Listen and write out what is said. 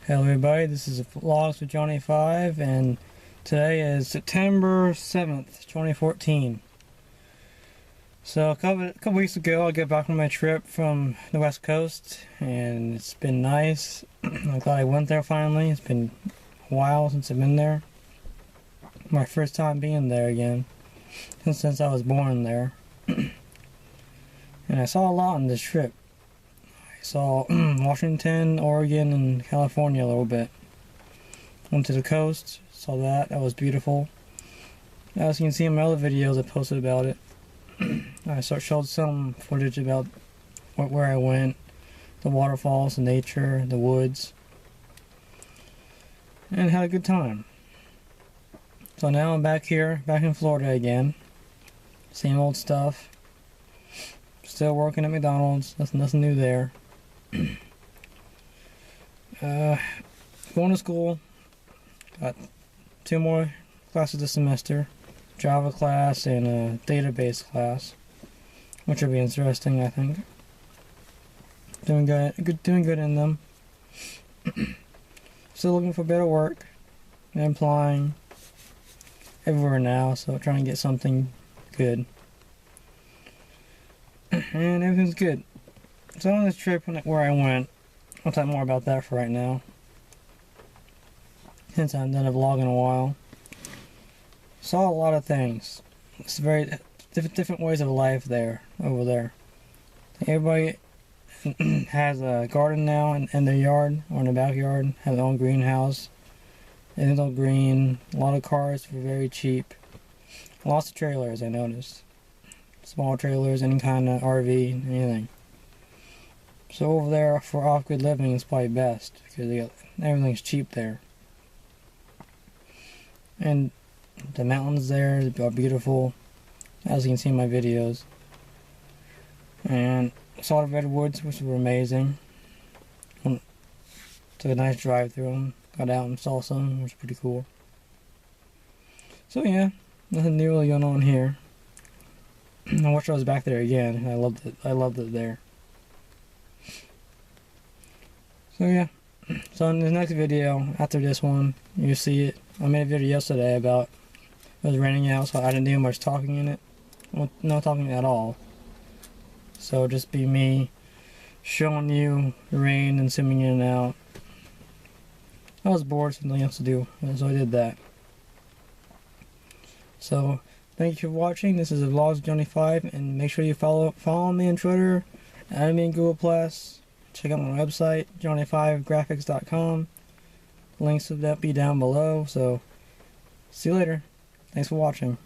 Hello everybody, this is Vlogs with Johnny 5 and today is September 7th, 2014. So a couple weeks ago I got back from my trip from the West Coast and it's been nice. I'm glad I went there finally. It's been a while since I've been there. My first time being there again since I was born there. And I saw a lot on this trip. I saw Washington, Oregon, and California a little bit. Went to the coast, saw that. That was beautiful. As you can see in my other videos I posted about it. I showed some footage about where I went, the waterfalls, the nature, the woods, and had a good time. So now I'm back here, back in Florida again. Same old stuff. Still working at McDonald's. Nothing new there. Going to school. Got 2 more classes this semester. Java class and a database class, which will be interesting, I think. Doing good in them. Still looking for better work. And applying everywhere now, so trying to get something good. And everything's good. So on this trip where I went, I'll talk more about that for right now, since I haven't done a vlog in a while. Saw a lot of things. It's very different ways of life over there. Everybody has a garden now in their yard or in the backyard. Have their own greenhouse. It's all green. A lot of cars for very cheap. Lots of trailers, I noticed. Small trailers, any kind of RV, anything. So over there for off-grid living is probably best because everything's cheap there. And the mountains there are beautiful, as you can see in my videos. And saw the redwoods, which were amazing. Took a nice drive through them. Got out and saw some, which was pretty cool. So yeah, nothing new really going on here. I wish I was back there again. I loved it there. So yeah. So in the next video, after this one, you'll see it. I made a video yesterday about it was raining out, so I didn't do much talking in it. Well, no talking at all. So just be me showing you the rain and zooming in and out. I was bored, something else to do, so I did that. So thank you for watching. This is the Vlogs Johnny 5, and make sure you follow me on Twitter, add me on Google+. Check out my website, johnny5graphics.com. Links to that be down below. So see you later. Thanks for watching.